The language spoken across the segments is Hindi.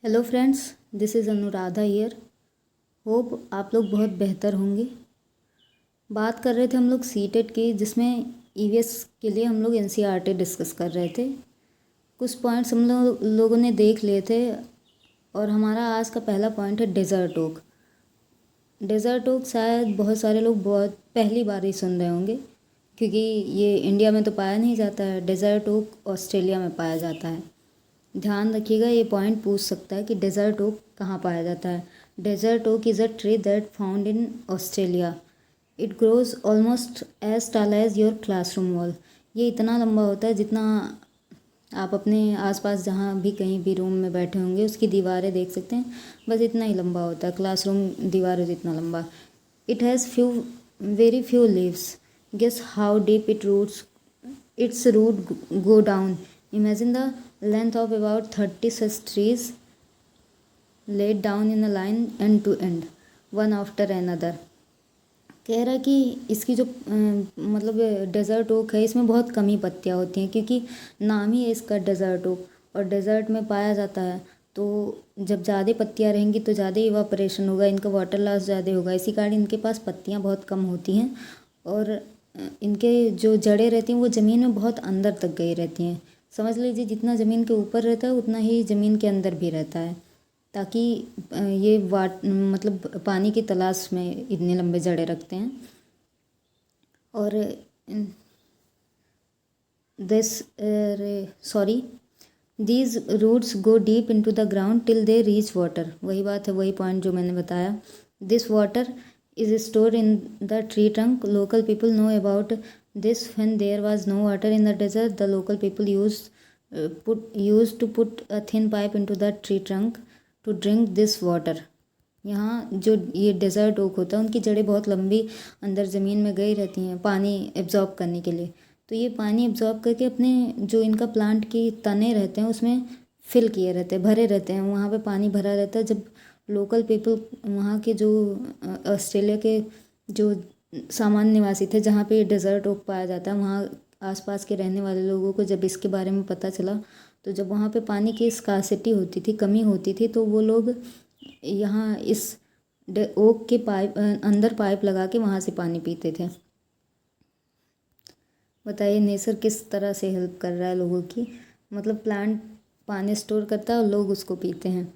Hello friends, this is Anuradha here. Hope आप लोग बहुत बेहतर होंगे। बात कर रहे थे हम लोग सीटेट की, जिसमें ईवीएस के लिए हम लोग एनसीईआरटी डिस्कस कर रहे थे। कुछ पॉइंट्स हम लोगों ने देख लिए थे और हमारा आज का पहला पॉइंट है डेजर्ट ओक। डेजर्ट ओक शायद बहुत सारे लोग बहुत पहली बार ही सुन रहे होंगे, क्योंकि ये इंडिया में तो पाया नहीं जाता है। डेजर्ट ओक ऑस्ट्रेलिया में पाया जाता है। ध्यान रखिएगा, ये पॉइंट पूछ सकता है कि डेजर्ट ओक कहाँ पाया जाता है। Desert oak is a tree that found in Australia. It grows almost as tall as your classroom wall. ये इतना लंबा होता है जितना आप अपने आसपास जहाँ भी कहीं भी रूम में बैठे होंगे उसकी दीवारें देख सकते हैं। बस इतना ही लंबा होता है, क्लासरूम दीवारों जितना लंबा। It has very few leaves. Guess how deep its root go down. Imagine the length of about 30 such trees laid down in a line end to end, one after another. कह रहा है कि इसकी जो मतलब डेजर्ट ओक है, इसमें बहुत कम ही पत्तियाँ होती हैं, क्योंकि नाम ही है इसका डेजर्ट ओक और डेजर्ट में पाया जाता है। तो जब ज़्यादा पत्तियाँ रहेंगी तो ज़्यादा इवापोरेशन होगा, इनका वाटर लॉस ज़्यादा होगा। इसी कारण इनके पास पत्तियाँ बहुत कम होती हैं और इनके जो जड़ें रहती हैं वो ज़मीन में बहुत अंदर तक गई रहती हैं। समझ लीजिए, जितना ज़मीन के ऊपर रहता है उतना ही ज़मीन के अंदर भी रहता है, ताकि ये मतलब पानी की तलाश में इतने लंबे जड़ें रखते हैं। और these roots go deep into the ground till they reach water. वही बात है, वही पॉइंट जो मैंने बताया। This water is stored in the tree trunk. Local people know about this. When there was no water in the desert, the local people used to put a thin pipe into the tree trunk to drink this water. यहाँ जो ये डेजर्ट ओक होता है उनकी जड़ें बहुत लंबी अंदर ज़मीन में गई रहती हैं पानी एब्जॉर्ब करने के लिए। तो ये पानी एब्जॉर्ब करके अपने जो इनका प्लांट की तने रहते हैं उसमें फिल किए रहते हैं, भरे रहते हैं। वहाँ पे पानी भरा रहता है। जब लोकल पीपल, वहाँ के जो ऑस्ट्रेलिया के जो सामान्य निवासी थे जहाँ पे डेजर्ट ओक पाया जाता है, वहाँ आसपास के रहने वाले लोगों को जब इसके बारे में पता चला, तो जब वहाँ पे पानी की स्कार्सिटी होती थी, कमी होती थी, तो वो लोग यहाँ इस ओक के अंदर पाइप लगा के वहाँ से पानी पीते थे। बताइए, नेचर किस तरह से हेल्प कर रहा है लोगों की। मतलब प्लांट पानी स्टोर करता है और लोग उसको पीते हैं।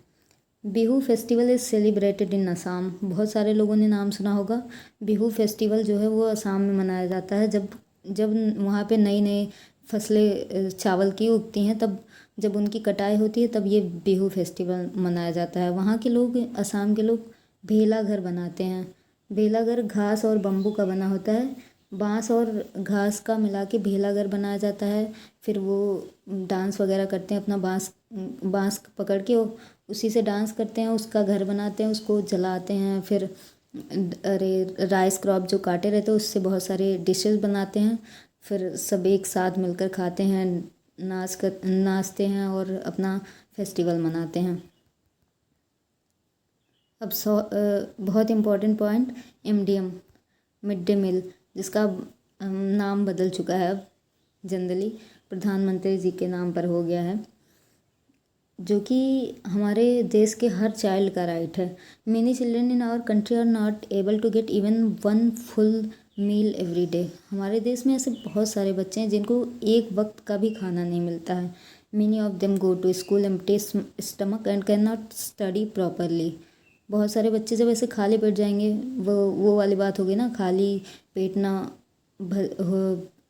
Bihu festival is celebrated in Assam. बहुत सारे लोगों ने नाम सुना होगा। बिहू फेस्टिवल जो है वो असम में मनाया जाता है। जब जब वहाँ पे नई नई फसलें चावल की उगती हैं, तब जब उनकी कटाई होती है तब ये बिहू फेस्टिवल मनाया जाता है। वहाँ के लोग, असम के लोग भेला घर बनाते हैं। भेला घर घास और बम्बू का बना होता है। बांस और घास का मिला के भेला घर बनाया जाता है। फिर वो डांस वगैरह करते हैं, अपना बांस बांस पकड़ के उसी से डांस करते हैं, उसका घर बनाते हैं, उसको जलाते हैं। फिर राइस क्रॉप जो काटे रहते हैं उससे बहुत सारे डिशेस बनाते हैं। फिर सब एक साथ मिलकर खाते हैं, नाचते हैं और अपना फेस्टिवल मनाते हैं। अब बहुत important point, MDM, mid day meal, जिसका नाम बदल चुका है अब, जनरली प्रधानमंत्री जी के नाम पर हो गया है, जो कि हमारे देश के हर चाइल्ड का राइट है। Many children in our country are not able to get even one full meal every day. हमारे देश में ऐसे बहुत सारे बच्चे हैं जिनको एक वक्त का भी खाना नहीं मिलता है। Many of them go to school empty stomach and can not study properly. बहुत सारे बच्चे जब ऐसे खाली पेट जाएंगे, वो वाली बात होगी ना, खाली पेट ना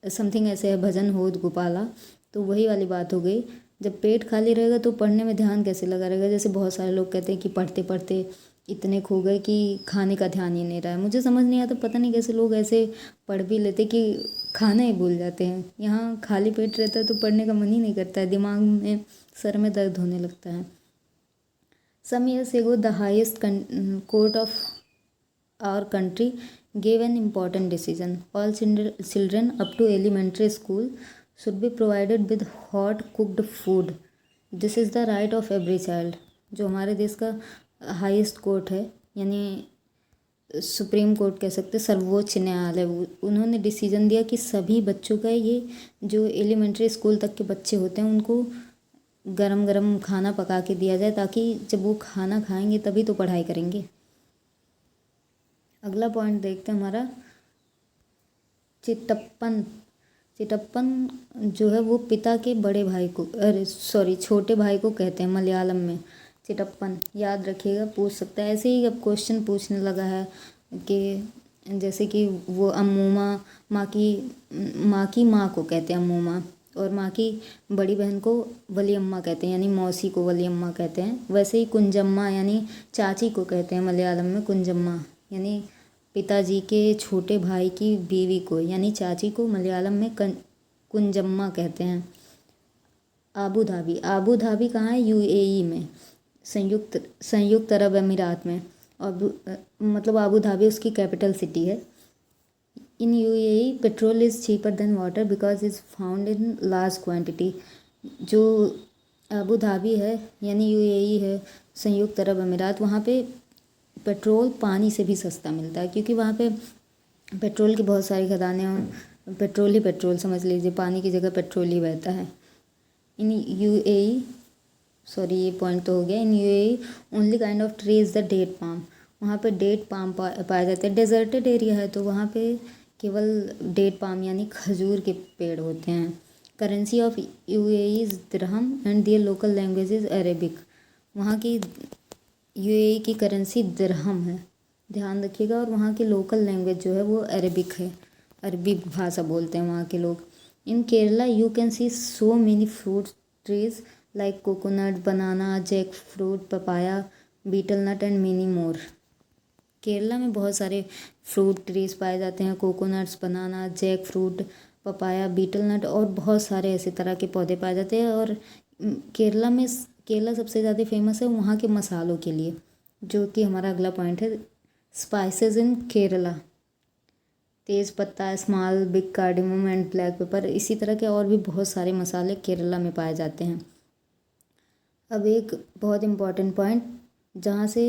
समथिंग ऐसे है, भजन हो गोपाला, तो वही वाली बात हो गई। जब पेट खाली रहेगा तो पढ़ने में ध्यान कैसे लगा रहेगा। जैसे बहुत सारे लोग कहते हैं कि पढ़ते पढ़ते इतने खो गए कि खाने का ध्यान ही नहीं रहा है। मुझे समझ नहीं आता, पता नहीं कैसे लोग ऐसे पढ़ भी लेते कि खाना ही भूल जाते हैं। यहाँ खाली पेट रहता है तो पढ़ने का मन ही नहीं करता है, दिमाग में, सर में दर्द होने लगता है। Some years ago, the highest court of our country gave an important decision. All children up to elementary school should be provided with hot cooked food. This is the right of every child. जो हमारे देश का हाईएस्ट कोर्ट है, यानी सुप्रीम कोर्ट कह सकते, सर्वोच्च न्यायालय, उन्होंने डिसीजन दिया कि सभी बच्चों का, ये जो एलिमेंट्री स्कूल तक के बच्चे होते हैं, उनको गरम गरम खाना पका के दिया जाए, ताकि जब वो खाना खाएंगे तभी तो पढ़ाई करेंगे। अगला पॉइंट देखते हैं हमारा चिटप्पन। चिटप्पन जो है वो पिता के बड़े भाई को, अरे सॉरी, छोटे भाई को कहते हैं मलयालम में चिटप्पन। याद रखिएगा, पूछ सकता है ऐसे ही। अब क्वेश्चन पूछने लगा है कि जैसे कि वो अम्मूमा, माँ की माँ को कहते हैं अम्मूमा, और माँ की बड़ी बहन को वलियम्मा कहते हैं, यानी मौसी को वलियम्मा कहते हैं। वैसे ही कुंजम्मा यानी चाची को कहते हैं मलयालम में कुंजम्मा, यानी पिताजी के छोटे भाई की बीवी को यानी चाची को मलयालम में कुंजम्मा कहते हैं। आबू धाबी, आबू धाबी कहाँ है? यूएई में, संयुक्त अरब अमीरात में। मतलब आबू धाबी उसकी कैपिटल सिटी है। In UAE petrol is cheaper than water because is found in large quantity. जो आबू धाबी है यानी यूएई है, संयुक्त अरब अमीरात, वहाँ पे पेट्रोल पानी से भी सस्ता मिलता है, क्योंकि वहाँ पे पेट्रोल की बहुत सारी खदानें हैं। पेट्रोल ही पेट्रोल समझ लीजिए, पानी की जगह पेट्रोल ही बहता है। इन यूएई, सॉरी ये पॉइंट तो हो गया। In UAE only kind of tree is the date palm. वहाँ पे डेट पाम पाए जाते हैं। डेजर्टेड एरिया है तो वहाँ पे केवल डेट पाम यानी खजूर के पेड़ होते हैं। Currency of UAE is dirham and their local language is Arabic. वहाँ की यूएई की करेंसी दिरहम है, ध्यान रखिएगा। और वहाँ की लोकल लैंग्वेज जो है वो अरेबिक है, अरबी भाषा बोलते हैं वहाँ के लोग। In Kerala you can see so many fruit trees like coconut, banana, jackfruit, papaya, betel nut and many more. Kerala में बहुत सारे फ्रूट ट्रीज पाए जाते हैं, coconuts, banana, jackfruit, papaya, betel nut और बहुत सारे ऐसे तरह के पौधे पाए जाते हैं। और केरला सबसे ज़्यादा फेमस है वहाँ के मसालों के लिए, जो कि हमारा अगला पॉइंट है। स्पाइसेस इन केरला, तेज़ पत्ता, small, big cardamom and black pepper, इसी तरह के और भी बहुत सारे मसाले केरला में पाए जाते हैं। अब एक बहुत इम्पॉर्टेंट पॉइंट जहाँ से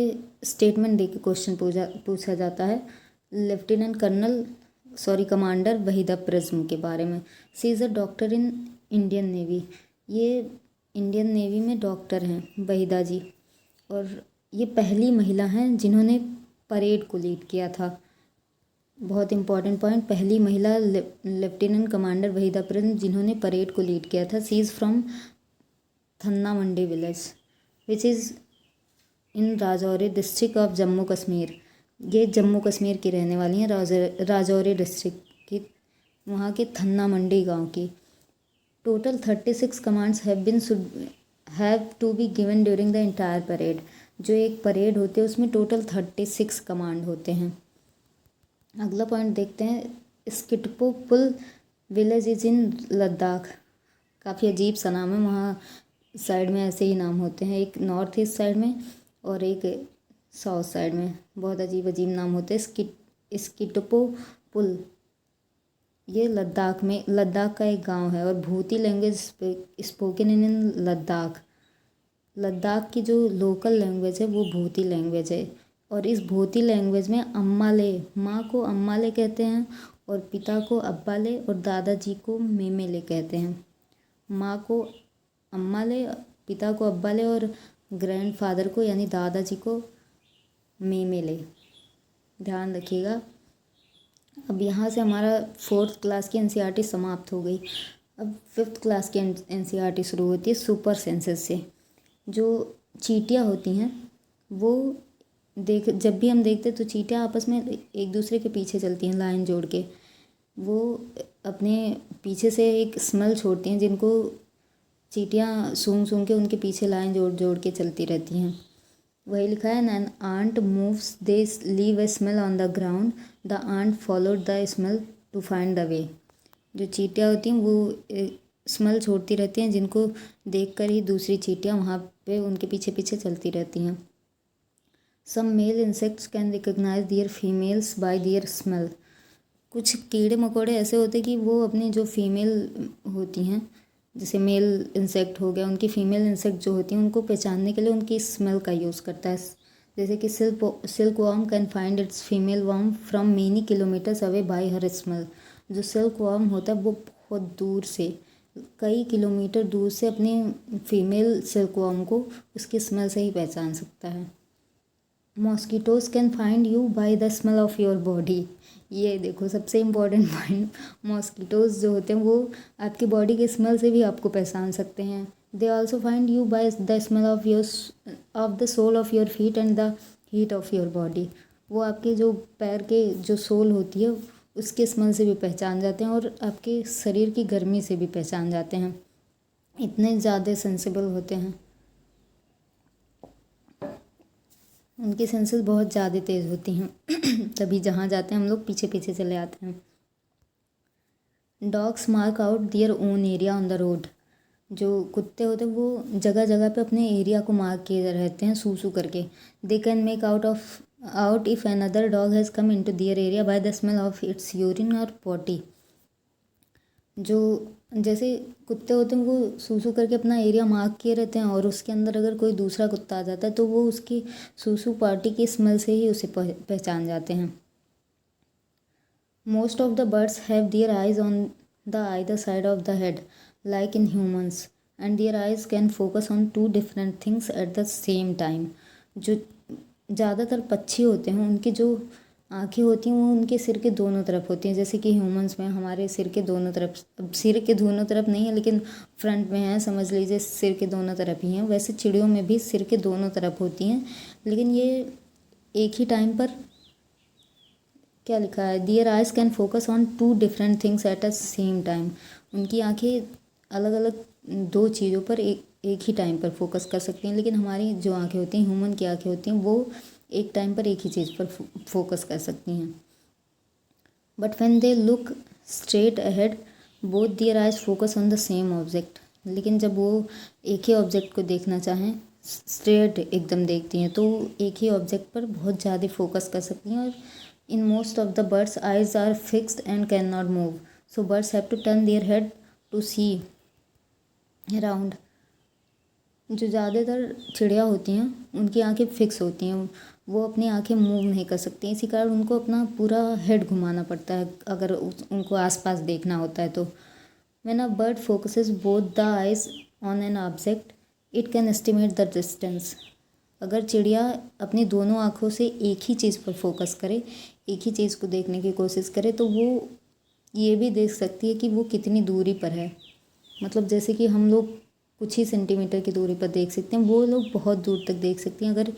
स्टेटमेंट दे के क्वेश्चन पूछा जाता है, lieutenant colonel commander Waheeda Prism के बारे में। She is a doctor in Indian navy. ये इंडियन नेवी में डॉक्टर हैं वहीदा जी, और ये पहली महिला हैं जिन्होंने परेड को लीड किया था। बहुत इंपॉर्टेंट पॉइंट, पहली महिला लेफ्टिनेंट कमांडर वहीदा प्रिज्म जिन्होंने परेड को लीड किया था। She is from Thanna Mandi village which is in Rajouri district of Jammu Kashmir. ये जम्मू कश्मीर की रहने वाली हैं, राजौरी डिस्ट्रिक्ट की, वहाँ के थन्ना मंडी गांव की। Total 36 commands have to be given during the entire parade. जो एक परेड होती है उसमें टोटल 36 कमांड होते हैं। अगला पॉइंट देखते हैं, स्किटपो पुल विलेज इज इन लद्दाख। काफ़ी अजीब सा नाम है, वहाँ साइड में ऐसे ही नाम होते हैं, एक नॉर्थ ईस्ट साइड में और एक साउथ साइड में, बहुत अजीब अजीब नाम होते हैं। स्किटपो पुल ये लद्दाख का एक गांव है, और भूती language spoken in Ladakh. Ladakh की जो लोकल लैंग्वेज है वो भूती लैंग्वेज है, और इस भूती लैंग्वेज में अम्माले, माँ को अम्माले कहते हैं और पिता को अब्बाले और दादाजी को मेमेले कहते हैं। माँ को अम्माले, पिता को अब्बाले और ग्रैंडफादर को यानी दादाजी को मेमेले, ध्यान रखिएगा। अब यहाँ से हमारा 4th क्लास की एनसीईआरटी समाप्त हो गई। अब 5th क्लास की एनसीईआरटी शुरू होती है सुपर सेंसेस से। जो चींटियाँ होती हैं वो जब भी हम देखते तो चींटियाँ आपस में एक दूसरे के पीछे चलती हैं लाइन जोड़ के। वो अपने पीछे से एक स्मेल छोड़ती हैं, जिनको चींटियाँ सूंघ सूंघ के उनके पीछे लाइन जोड़ जोड़ के चलती रहती हैं। वही लिखा है, an ant moves they leave a smell on the ground, the ant followed the smell to find the way. जो चींटियाँ होती हैं वो स्मेल छोड़ती रहती हैं, जिनको देखकर ही दूसरी चींटियाँ वहाँ पे उनके पीछे पीछे चलती रहती हैं। Some male insects can recognise their females by their smell. कुछ कीड़े मकोड़े ऐसे होते हैं कि वो अपनी जो फीमेल होती हैं, जैसे मेल इंसेक्ट हो गया, उनकी फीमेल इंसेक्ट जो होती हैं उनको पहचानने के लिए उनकी स्मेल का यूज़ करता है। जैसे कि silk worm can find its female worm from many kilometers away by her smell. जो सिल्क वॉर्म होता है वो बहुत दूर से कई किलोमीटर दूर से अपने फीमेल सिल्कवॉर्म को उसकी स्मेल से ही पहचान सकता है। Mosquitoes can find you by the smell of your body. ये देखो सबसे इम्पॉर्टेंट पॉइंट, मॉस्किटोज़ जो होते हैं वो आपकी बॉडी के स्मेल से भी आपको पहचान सकते हैं। They also find you by the smell of the sole of your feet and the heat of your body. वो आपके जो पैर के जो सोल होती है उसके स्मेल से भी पहचान जाते हैं और आपके शरीर की गर्मी से भी पहचान जाते हैं। इतने ज़्यादा सेंसिबल होते हैं, उनकी सेंसेस बहुत ज़्यादा तेज़ होती हैं। तभी जहाँ जाते हैं हम लोग पीछे पीछे चले आते हैं। Dogs mark out their own area on the road. जो कुत्ते होते हैं वो जगह जगह पे अपने एरिया को मार्क किए रहते हैं सूसू करके। They can make out if another dog has come into their area by the smell of its urine और पॉटी। जो जैसे कुत्ते होते हैं वो सूसू करके अपना एरिया मार्क किए रहते हैं और उसके अंदर अगर कोई दूसरा कुत्ता आ जाता है तो वो उसकी सूसू पार्टी की स्मेल से ही उसे पहचान जाते हैं। Most of the birds have their eyes on the either side of the head like in humans and their eyes can focus on two different things at the same time. जो ज़्यादातर पक्षी होते हैं उनकी जो आँखें होती हैं वो उनके सिर के दोनों तरफ होती हैं। जैसे कि ह्यूमंस में हमारे सिर के दोनों तरफ, अब सिर के दोनों तरफ नहीं है लेकिन फ्रंट में है, समझ लीजिए सिर के दोनों तरफ ही हैं। वैसे चिड़ियों में भी सिर के दोनों तरफ होती हैं, लेकिन ये एक ही टाइम पर, क्या लिखा है, their eyes can focus on two different things at a same time. उनकी आँखें अलग अलग दो चीज़ों पर एक ही टाइम पर फोकस कर सकती हैं, लेकिन हमारी जो आँखें होती हैं, ह्यूमन की आँखें होती हैं, वो एक टाइम पर एक ही चीज़ पर फोकस कर सकती हैं। But when they look straight ahead both their eyes focus on the same object. लेकिन जब वो एक ही ऑब्जेक्ट को देखना चाहें, स्ट्रेट एकदम देखती हैं, तो एक ही ऑब्जेक्ट पर बहुत ज़्यादा फोकस कर सकती हैं। और in most of the birds eyes are fixed and can not move, so birds have to turn their head to see around. जो ज़्यादातर चिड़िया होती हैं उनकी आंखें फिक्स होती हैं, वो अपनी आंखें मूव नहीं कर सकती, इसी कारण उनको अपना पूरा हेड घुमाना पड़ता है अगर उनको आसपास देखना होता है तो। When a bird focuses both the eyes on an object it can estimate the distance. अगर चिड़िया अपनी दोनों आँखों से एक ही चीज़ पर फोकस करे, एक ही चीज़ को देखने की कोशिश करे, तो वो ये भी देख सकती है कि वो कितनी दूरी पर है। मतलब जैसे कि हम लोग कुछ ही सेंटीमीटर की दूरी पर देख सकते हैं, वो लोग बहुत दूर तक देख सकती हैं अगर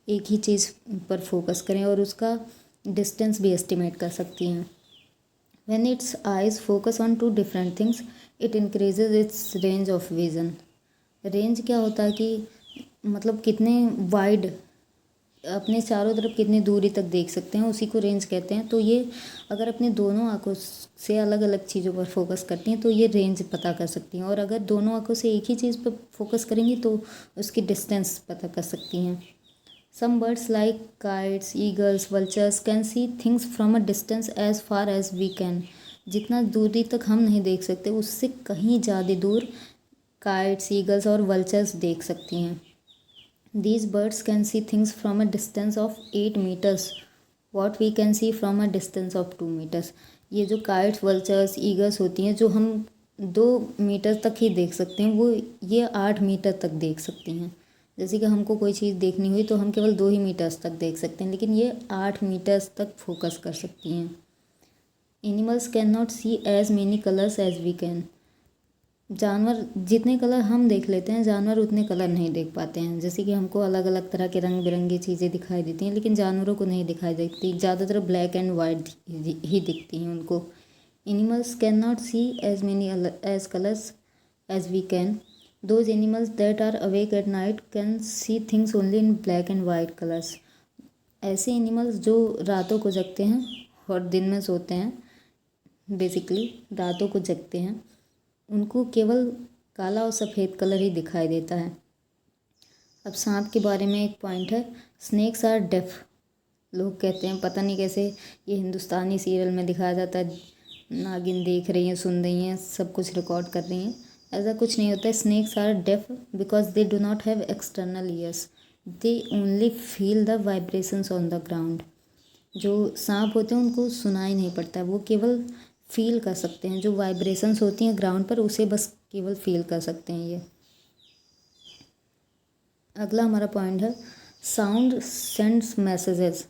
एक ही चीज़ पर फोकस करें, और उसका डिस्टेंस भी एस्टिमेट कर सकती हैं। When its eyes focus on two different things it increases its range of vision. Range क्या होता है कि मतलब कितने वाइड, अपने चारों तरफ कितनी दूरी तक देख सकते हैं, उसी को रेंज कहते हैं। तो ये अगर अपने दोनों आँखों से अलग अलग चीज़ों पर फोकस करती हैं तो ये रेंज पता कर सकती हैं, और अगर दोनों आँखों से एक ही चीज़ पर फोकस करेंगी तो उसकी डिस्टेंस पता कर सकती हैं। Some birds like kites, eagles, vultures can see things from a distance as far as we can. जितना दूरी तक हम नहीं देख सकते उससे कहीं ज़्यादा दूर काइट्स, ईगल्स और वल्चर्स देख सकती हैं। These birds can see things from a distance of 8 meters, what we can see from a distance of 2 meters. ये जो काइट्स, वल्चर्स, ईगल्स होती हैं जो हम 2 मीटर तक ही देख सकते हैं, वो ये 8 मीटर तक देख सकती हैं। जैसे कि हमको कोई चीज़ देखनी हुई तो हम केवल 2 ही मीटर्स तक देख सकते हैं, लेकिन ये 8 मीटर्स तक फोकस कर सकती हैं। Animals can not see as many colours as we can. जानवर जितने कलर हम देख लेते हैं, जानवर उतने कलर नहीं देख पाते हैं। जैसे कि हमको अलग अलग तरह के रंग बिरंगी चीज़ें दिखाई देती हैं, लेकिन जानवरों को नहीं दिखाई देती, ज़्यादातर ब्लैक एंड वाइट ही दिखती हैं उनको। Animals can not see as many as colours as we can. Those animals that are awake at night can see things only in black and white colours. ऐसे एनिमल्स जो रातों को जगते हैं और दिन में सोते हैं, बेसिकली रातों को जगते हैं, उनको केवल काला और सफ़ेद कलर ही दिखाई देता है। अब सांप के बारे में एक पॉइंट है, स्नेक्स आर डेफ। लोग कहते हैं पता नहीं कैसे ये हिंदुस्तानी सीरियल में दिखाया जाता है, नागिन देख रही हैं, सुन रही हैं, सब कुछ रिकॉर्ड कर रही हैं। ऐसा कुछ नहीं होता है। Snakes are deaf because they do not have external ears, they only feel the vibrations on the ground. जो सांप होते हैं उनको सुनाई नहीं पड़ता, वो केवल फील कर सकते हैं, जो वाइब्रेशंस होती हैं ग्राउंड पर उसे बस केवल फील कर सकते हैं ये। अगला हमारा पॉइंट है साउंड सेंड्स मैसेजेस,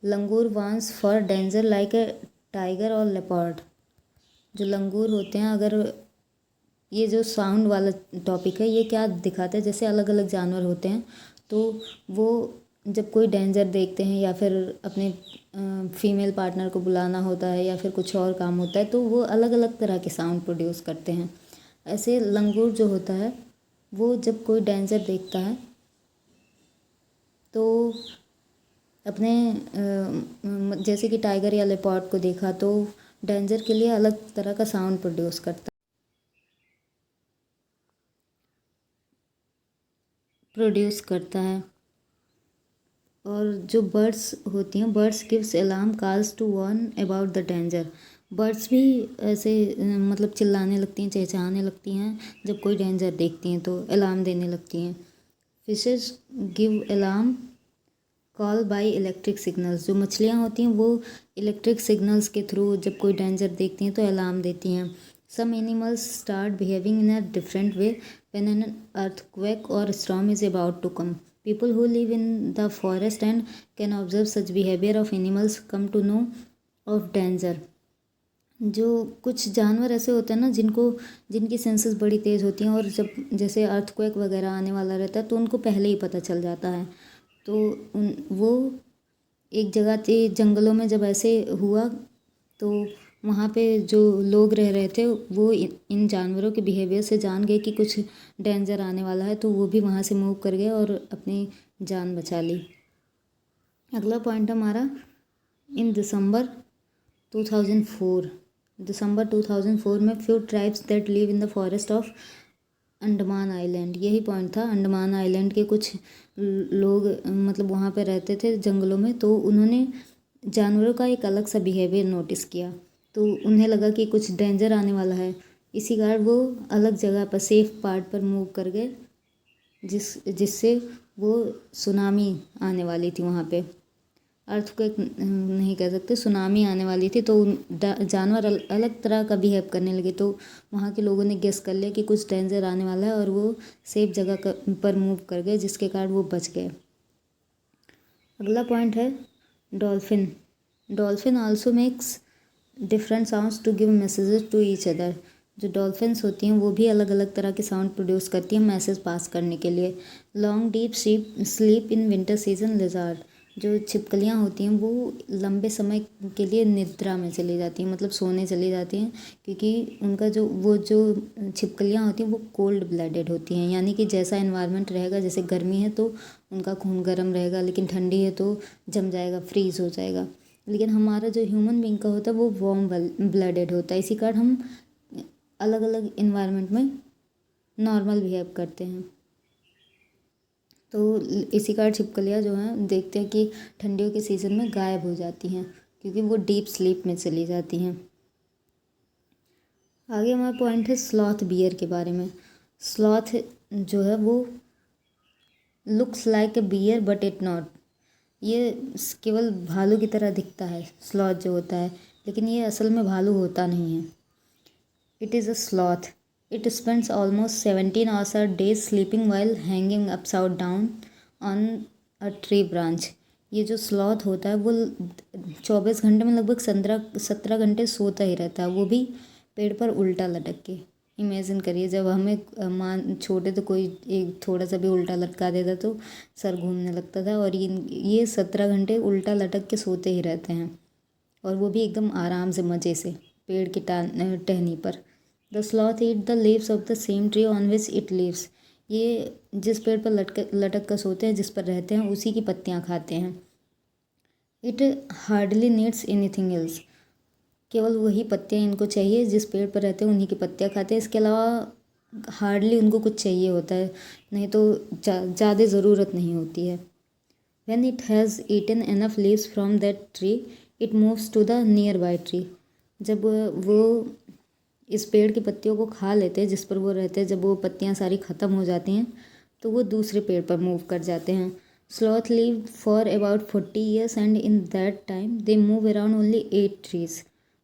लंगूर वांस for danger like a tiger और लेपर्ड। जो लंगूर होते हैं, अगर ये जो साउंड वाला टॉपिक है ये क्या दिखाता है, जैसे अलग अलग जानवर होते हैं तो वो जब कोई डेंजर देखते हैं या फिर अपने फीमेल पार्टनर को बुलाना होता है या फिर कुछ और काम होता है तो वो अलग अलग तरह के साउंड प्रोड्यूस करते हैं। ऐसे लंगूर जो होता है वो जब कोई डेंजर देखता है तो अपने जैसे कि टाइगर या लेपर्ड को देखा तो डेंजर के लिए अलग तरह का साउंड प्रोड्यूस करता है। और जो बर्ड्स होती हैं, birds gives alarm calls to warn about the danger. Birds भी ऐसे मतलब चिल्लाने लगती हैं, चहचहाने लगती हैं जब कोई डेंजर देखती हैं तो अलार्म देने लगती हैं। Fishes give alarm call by electric signals. जो मछलियाँ होती हैं वो इलेक्ट्रिक सिग्नल्स के थ्रू जब कोई डेंजर देखती हैं तो अलार्म देती हैं। Some animals start behaving in a different way when an earthquake or storm is about to come. People who live in the forest and can observe such behavior of animals come to know of danger। जो कुछ जानवर ऐसे होते हैं ना जिनकी सेंसेस बड़ी तेज़ होती हैं और जब जैसे अर्थक्वेक वगैरह आने वाला रहता है तो उनको पहले ही पता चल जाता है। तो वो एक जगह थी जंगलों में, जब ऐसे हुआ तो वहाँ पे जो लोग रह रहे थे वो इन जानवरों के बिहेवियर से जान गए कि कुछ डेंजर आने वाला है, तो वो भी वहाँ से मूव कर गए और अपनी जान बचा ली। अगला पॉइंट हमारा इन दिसंबर 2004 में few tribes that live in the forest of Andaman island. यही पॉइंट था, अंडमान आइलैंड के कुछ लोग मतलब वहाँ पे रहते थे जंगलों में, तो उन्होंने जानवरों का एक अलग सा बिहेवियर नोटिस किया तो उन्हें लगा कि कुछ डेंजर आने वाला है। इसी कारण वो अलग जगह पर सेफ पार्ट पर मूव कर गए जिससे वो सुनामी आने वाली थी वहाँ पे। अर्थक्वेक नहीं कह सकते, सुनामी आने वाली थी तो जानवर अलग तरह का बिहेव करने लगे। तो वहाँ के लोगों ने गेस कर लिया कि कुछ डेंजर आने वाला है और वो सेफ जगह पर मूव कर गए जिसके कारण वो बच गए। अगला पॉइंट है dolphin. Dolphin also makes different sounds to give messages to each other. जो डॉल्फिन्स होती हैं वो भी अलग अलग तरह के साउंड प्रोड्यूस करती हैं मैसेज पास करने के लिए। Long deep sleep in winter season lizard. जो छिपकलियाँ होती हैं वो लंबे समय के लिए निद्रा में चली जाती हैं, मतलब सोने चली जाती हैं, क्योंकि उनका जो छिपकलियाँ होती हैं वो कोल्ड ब्लडेड होती हैं, यानी कि जैसा इन्वायरमेंट रहेगा, जैसे गर्मी है तो उनका खून गर्म रहेगा, लेकिन ठंडी है तो जम जाएगा, फ्रीज़ हो जाएगा। लेकिन हमारा जो ह्यूमन बींग का होता है वो वार्म ब्लडेड होता है, इसी कारण हम अलग अलग इन्वायरमेंट में नॉर्मल बिहेव करते हैं। तो इसी कारण छिपकलियाँ जो हैं देखते हैं कि ठंडियों के सीज़न में गायब हो जाती हैं क्योंकि वो डीप स्लीप में चली जाती हैं। आगे हमारा पॉइंट है स्लॉथ बियर के बारे में। स्लॉथ जो है वो looks like a bear but it not. ये केवल भालू की तरह दिखता है स्लॉथ जो होता है, लेकिन ये असल में भालू होता नहीं है। It is a sloth. It spends almost 17 hours a day sleeping while hanging upside down on a tree branch। ये जो स्लॉथ होता है वो 24 घंटे में लगभग 17 घंटे सोता ही रहता है, वो भी पेड़ पर उल्टा लटक के। इमेजिन करिए जब हमें छोटे तो कोई एक थोड़ा सा भी उल्टा लटका देता तो सर घूमने लगता था, और ये 17 घंटे उल्टा लटक के सोते ही रहते हैं, और वो भी एकदम आराम से मज़े से पेड़ की टहनी पर। The sloth eat the leaves of the same tree on which it lives. ये जिस पेड़ पर लटक कर सोते हैं, जिस पर रहते हैं, उसी की पत्तियाँ खाते हैं। It hardly needs anything else. केवल वही पत्तियाँ इनको चाहिए, जिस पेड़ पर रहते हैं उन्हीं की पत्तियाँ खाते हैं, इसके अलावा हार्डली उनको कुछ चाहिए होता है, नहीं तो ज़्यादा ज़रूरत नहीं होती है। When it has eaten enough leaves from that tree, it moves to the nearby tree। जब वो इस पेड़ की पत्तियों को खा लेते हैं जिस पर वो रहते हैं, जब वो पत्तियाँ सारी ख़त्म हो जाती हैं तो वो दूसरे पेड़ पर मूव कर जाते हैं। Sloth live for about 40 years and in that time they move around only 8 trees।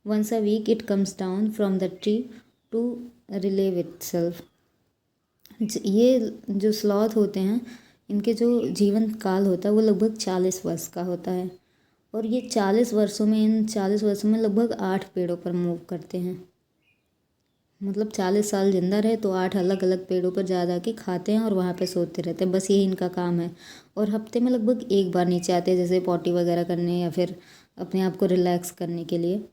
Once a week it comes down from the tree to relieve itself. ये जो स्लॉथ होते हैं इनके जो जीवन काल होता है वो लगभग 40 वर्ष का होता है और ये 40 वर्षों में इन 40 वर्षों में लगभग 8 पेड़ों पर मूव करते हैं। मतलब 40 साल जिंदा रहे तो 8 अलग अलग पेड़ों पर जा के खाते हैं और वहाँ पे सोते रहते हैं, बस यही इनका काम है। और हफ्ते में लगभग एक बार नीचे आते हैं, जैसे पॉटी वगैरह करने या फिर अपने आप को रिलैक्स करने के लिए।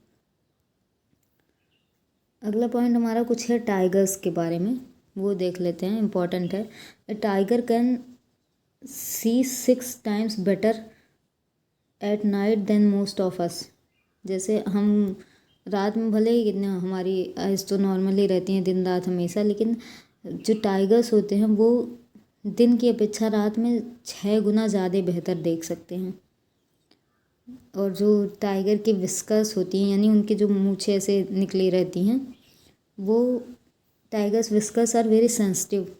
अगला पॉइंट हमारा कुछ है टाइगर्स के बारे में, वो देख लेते हैं, इम्पॉर्टेंट है। A tiger can see 6 times better at night than most of us. जैसे हम रात में भले ही कितने हमारी आइज़ तो नॉर्मली रहती हैं दिन रात हमेशा, लेकिन जो टाइगर्स होते हैं वो दिन की अपेक्षा रात में 6 गुना ज़्यादा बेहतर देख सकते हैं। और जो टाइगर की विस्कर्स होती हैं यानी उनकी जो मूछें ऐसे निकली रहती हैं, वो tigers whiskers are very sensitive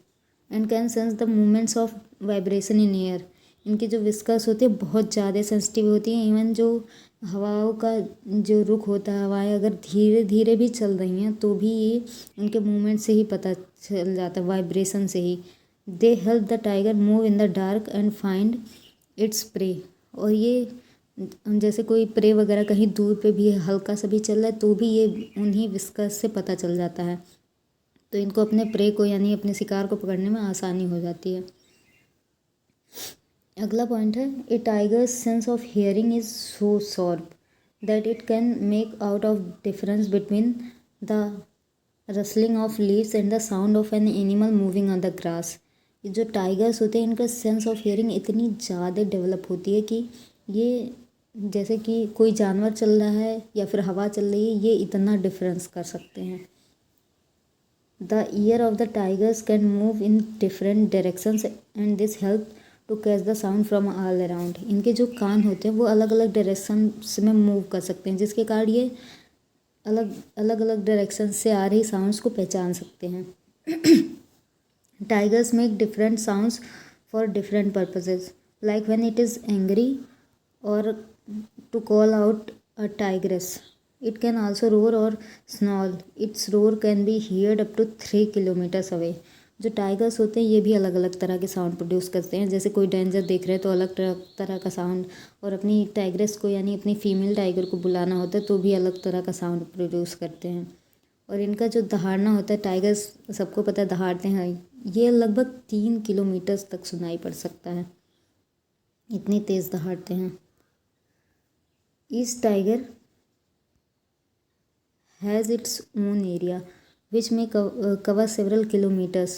and can sense the movements of vibration in air. इनकी जो विस्कर्स होती है बहुत ज़्यादा सेंसिटिव होती हैं। इवन जो हवाओं का जो रुख होता है, हवाएं अगर धीरे धीरे भी चल रही हैं तो भी ये उनके मूवमेंट से ही पता चल जाता है, वाइब्रेशन से ही। They help the tiger move in the dark and find its prey. और ये जैसे कोई प्रे वगैरह कहीं दूर पे भी हल्का सा भी चल रहा है तो भी ये उन्हीं विस्कर्स से पता चल जाता है, तो इनको अपने प्रे को यानी अपने शिकार को पकड़ने में आसानी हो जाती है। अगला पॉइंट है, a tiger's sense of hearing is so sharp that it can make out of difference between the rustling of leaves and the sound of an animal moving on the grass. ये जो टाइगर्स होते हैं इनका सेंस ऑफ हियरिंग इतनी ज़्यादा डेवलप होती है कि ये जैसे कि कोई जानवर चल रहा है या फिर हवा चल रही है, ये इतना डिफरेंस कर सकते हैं। The ear of the tigers can move in different directions and this help to catch the sound from all around. इनके जो कान होते हैं वो अलग अलग डायरेक्शन में मूव कर सकते हैं, जिसके कारण ये अलग अलग डायरेक्शन से आ रही साउंड्स को पहचान सकते हैं। Tigers make different sounds for different purposes, like when it is angry or to call out a tigress. It can also roar or snarl. Its roar can be heard up to 3 kilometres away. जो टाइगर्स होते हैं ये भी अलग अलग तरह के साउंड प्रोड्यूस करते हैं, जैसे कोई डेंजर देख रहे हैं तो अलग तरह का साउंड, और अपनी टाइग्रेस को यानी अपनी फीमेल टाइगर को बुलाना होता है तो भी अलग तरह का साउंड प्रोड्यूस करते हैं। और इनका जो दहाड़ना होता है, टाइगर्स सबको पता है दहाड़ते हैं, ये लगभग 3 किलोमीटर तक सुनाई पड़ सकता है, इतनी तेज़ दहाड़ते हैं। Each tiger has its own area which may cover several kilometers.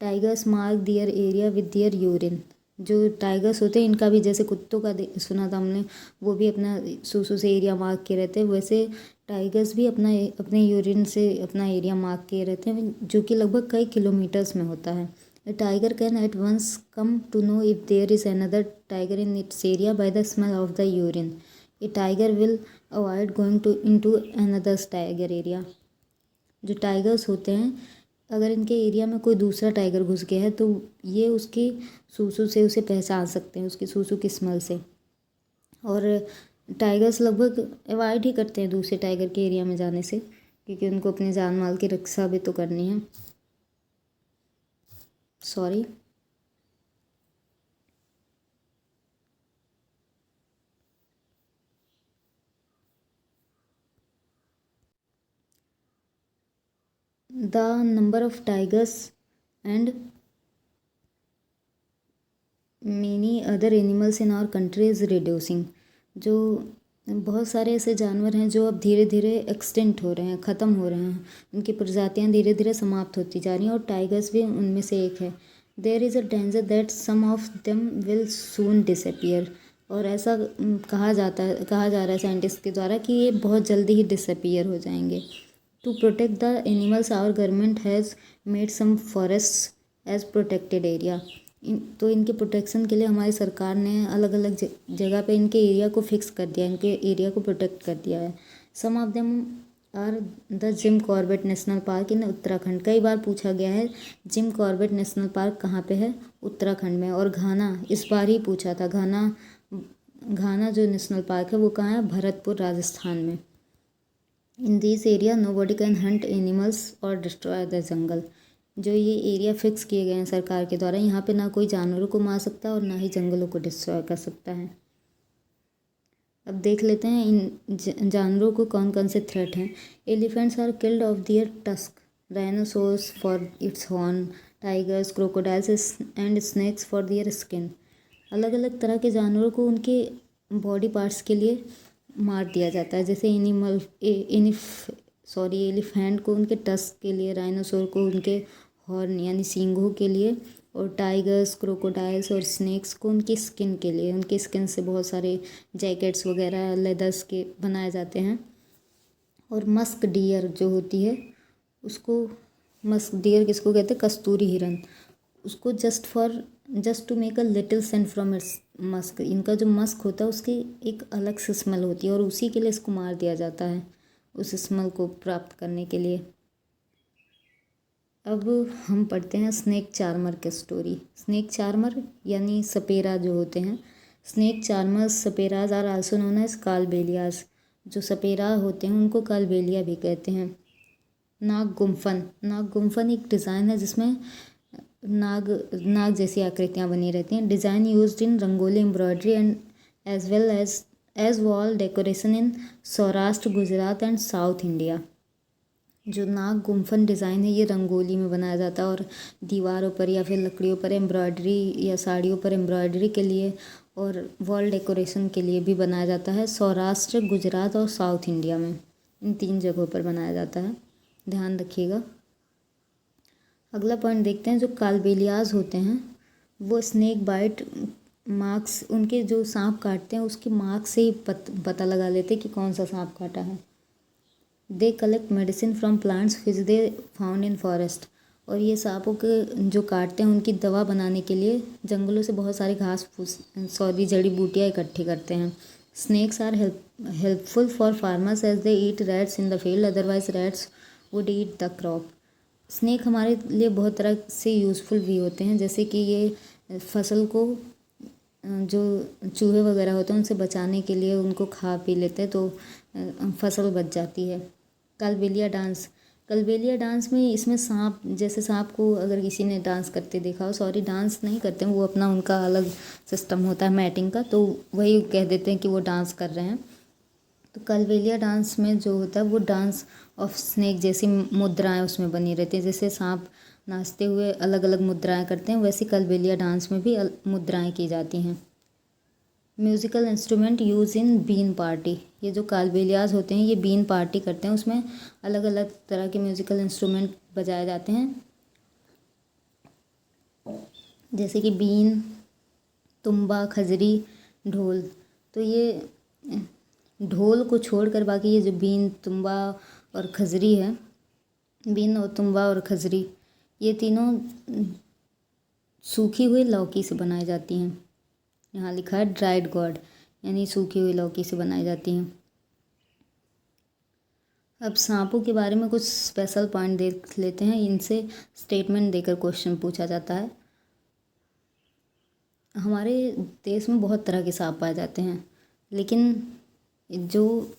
Tigers mark their area with their urine. जो टाइगर्स होते हैं इनका भी जैसे कुत्तों का सुना था हमने, वो भी अपना सूसू से एरिया मार्क किए रहते हैं, वैसे टाइगर्स भी अपने यूरिन से अपना एरिया मार्क किए रहते हैं, जो कि लगभग कई किलोमीटर्स में होता है। A tiger can at once come to know if there is another tiger in its area by the smell of the urine. A tiger will avoid going into another tiger area. जो टाइगर्स होते हैं अगर इनके एरिया में कोई दूसरा टाइगर घुस गया है तो ये उसकी सूसू से उसे पहचान सकते हैं, उसकी सूसू की स्मेल से। और टाइगर्स लगभग अवॉइड ही करते हैं दूसरे टाइगर के एरिया में जाने से, क्योंकि उनको अपनी जान माल की रक्षा भी तो करनी है। Sorry. The number of tigers and many other animals in our country is reducing. जो बहुत सारे ऐसे जानवर हैं जो अब धीरे धीरे एक्सटिंक्ट हो रहे हैं, ख़त्म हो रहे हैं, उनकी प्रजातियां धीरे धीरे समाप्त होती जा रही हैं और टाइगर्स भी उनमें से एक है। There is a danger that some of them will soon disappear. और ऐसा कहा जा रहा है साइंटिस्ट के द्वारा कि ये बहुत जल्दी ही डिसअपियर हो जाएंगे। To protect the animals, our government has made some forests as protected area. तो इनके प्रोटेक्शन के लिए हमारी सरकार ने अलग अलग जगह पे इनके एरिया को फिक्स कर दिया, इनके एरिया को प्रोटेक्ट कर दिया है। Some of them are the Jim Corbett National Park in Uttarakhand. कई बार पूछा गया है जिम कॉर्बेट नेशनल पार्क कहाँ पे है, उत्तराखंड में। और घाना इस बार ही पूछा था, घाना जो नेशनल पार्क है वो कहाँ है, भरतपुर राजस्थान में। In this area nobody can hunt animals और डिस्ट्रॉय द जंगल। जो ये एरिया फिक्स किए गए हैं सरकार के द्वारा, यहाँ पे ना कोई जानवरों को मार सकता है और ना ही जंगलों को डिस्ट्रॉय कर सकता है। अब देख लेते हैं इन जानवरों को कौन कौन से थ्रेट हैं। Elephants are killed of their tusk, rhinoceros for its horn, tigers, crocodiles and snakes for their skin. अलग अलग तरह के जानवरों को उनके बॉडी पार्ट्स के लिए मार दिया जाता है। जैसे एलिफेंट को उनके टस्क के लिए, राइनोसोर को उनके हॉर्न यानी सींगों के लिए, और टाइगर्स, क्रोकोडाइल्स और स्नेक्स को उनकी स्किन के लिए। उनकी स्किन से बहुत सारे जैकेट्स वगैरह लेदर्स के बनाए जाते हैं। और मस्क डियर जो होती है उसको, मस्क डियर किसको कहते हैं? कस्तूरी हिरन। उसको just to make a little scent from its musk, इनका जो मस्क होता है उसकी एक अलग से स्मेल होती है और उसी के लिए इसको मार दिया जाता है, उस स्मेल को प्राप्त करने के लिए। अब हम पढ़ते हैं स्नेक चार्मर की स्टोरी। स्नेक चार्मर यानी सपेरा जो होते हैं, snake charmers saperas are also known as Kalbelias. जो सपेरा होते हैं उनको कालबेलिया भी कहते हैं। नाग गुम्फन एक डिज़ाइन है जिसमें नाग जैसी आकृतियाँ बनी रहती हैं। Design used in rangoli embroidery and as well as wall decoration in Saurashtra, Gujarat and South India. जो नाग गुम्फन डिज़ाइन है ये रंगोली में बनाया जाता है और दीवारों पर या फिर लकड़ियों पर एम्ब्रॉयडरी या साड़ियों पर एम्ब्रॉयडरी के लिए और वॉल डेकोरेशन के लिए भी बनाया जाता है। सौराष्ट्र, गुजरात और साउथ इंडिया में इन 3 जगहों पर बनाया जाता है, ध्यान रखिएगा। अगला पॉइंट देखते हैं। जो कालबेलियाज होते हैं वो स्नेक बाइट मार्क्स, उनके जो सांप काटते हैं उसके मार्क से ही पता लगा लेते हैं कि कौन सा सांप काटा है। They collect medicine from plants which they found in forest. और ये सांपों के जो काटते हैं उनकी दवा बनाने के लिए जंगलों से बहुत सारी जड़ी बूटियाँ इकट्ठी करते हैं। Snakes are helpful for farmers as they eat rats in the field, otherwise rats would eat the crop. Snake हमारे लिए बहुत तरह से यूज़फुल भी होते हैं, जैसे कि ये फसल को जो चूहे वगैरह होते हैं उनसे बचाने के लिए उनको खा पी लेते हैं तो फसल बच जाती है। कलबेलिया डांस में इसमें सांप को अगर किसी ने डांस करते देखा हो, डांस नहीं करते हैं वो, अपना उनका अलग सिस्टम होता है मैटिंग का, तो वही कह देते हैं कि वो डांस कर रहे हैं। तो कलबेलिया डांस में जो होता है वो डांस ऑफ स्नेक जैसी मुद्राएं उसमें बनी रहती है। जैसे सांप नाचते हुए अलग अलग मुद्राएं करते हैं, वैसे कलबेलिया डांस में भी मुद्राएं की जाती हैं। Musical instrument use in been party. ये जो कालबेलियाज होते हैं ये बीन पार्टी करते हैं, उसमें अलग अलग तरह के म्यूज़िकल इंस्ट्रूमेंट बजाए जाते हैं, जैसे कि बीन, तुम्बा, खजरी, ढोल। तो ये ढोल को छोड़कर बाकी ये जो बीन, तुम्बा और खजरी है, बीन और तुम्बा और खजरी, ये तीनों सूखी हुई लौकी से बनाई जाती हैं। यहाँ लिखा है ड्राइड गॉड, यानी सूखी हुई लौकी से बनाई जाती हैं। अब सांपों के बारे में कुछ स्पेशल पॉइंट देख लेते हैं। इनसे स्टेटमेंट देकर क्वेश्चन पूछा जाता है। हमारे देश में बहुत तरह के सांप पाए जाते हैं, लेकिन जो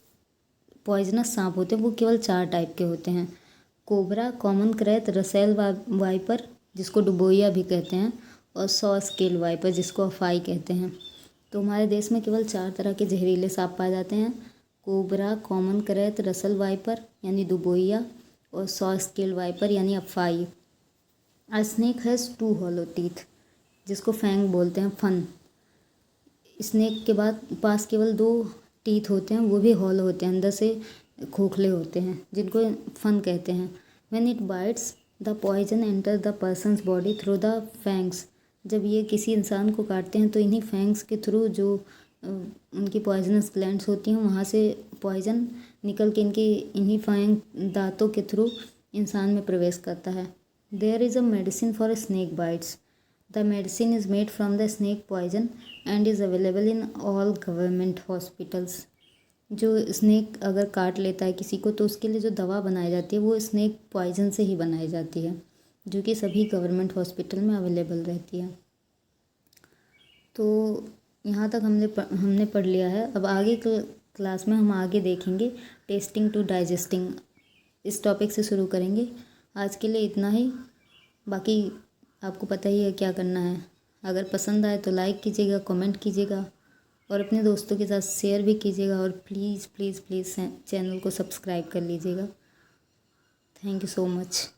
पॉइजनस सांप होते हैं वो केवल 4 टाइप के होते हैं। Cobra, common krait, Russell wiper जिसको डुबोइया भी कहते हैं, और 100 स्केल वाइपर जिसको अफाई कहते हैं। तो हमारे देश में केवल 4 तरह के जहरीले सांप पाए जाते हैं। Cobra, common krait, Russell viper यानी डुबोइया और 100 स्केल वाइपर यानी अफाई। A snake has 2 hollow teeth जिसको फैंग बोलते हैं, फन। स्नेक के पास केवल 2 टीथ होते हैं, वो भी हॉलो होते हैं, अंदर से खोखले होते हैं, जिनको फन कहते हैं। When it bites the poison enter the person's body through the fangs. जब ये किसी इंसान को काटते हैं तो इन्हीं फैंग्स के थ्रू, जो उनकी पॉइजनस ग्लैंड्स होती हैं, वहाँ से पॉइजन निकल के इन्हीं फैंग दांतों के थ्रू इंसान में प्रवेश करता है। There is a medicine for snake bites. The medicine is made from the snake poison and is available in all government hospitals. जो स्नेक अगर काट लेता है किसी को तो उसके लिए जो दवा बनाई जाती है वो स्नेक पॉइजन से ही बनाई जाती है, जो कि सभी गवर्नमेंट हॉस्पिटल में अवेलेबल रहती है। तो यहाँ तक हमने पढ़ लिया है। अब आगे क्लास में हम आगे देखेंगे टेस्टिंग टू डाइजेस्टिंग, इस टॉपिक से शुरू करेंगे। आज के लिए इतना ही, बाकी आपको पता ही है क्या करना है। अगर पसंद आए तो लाइक कीजिएगा, कमेंट कीजिएगा और अपने दोस्तों के साथ शेयर भी कीजिएगा और प्लीज़ प्लीज़ प्लीज़ चैनल को सब्सक्राइब कर लीजिएगा। Thank you so much.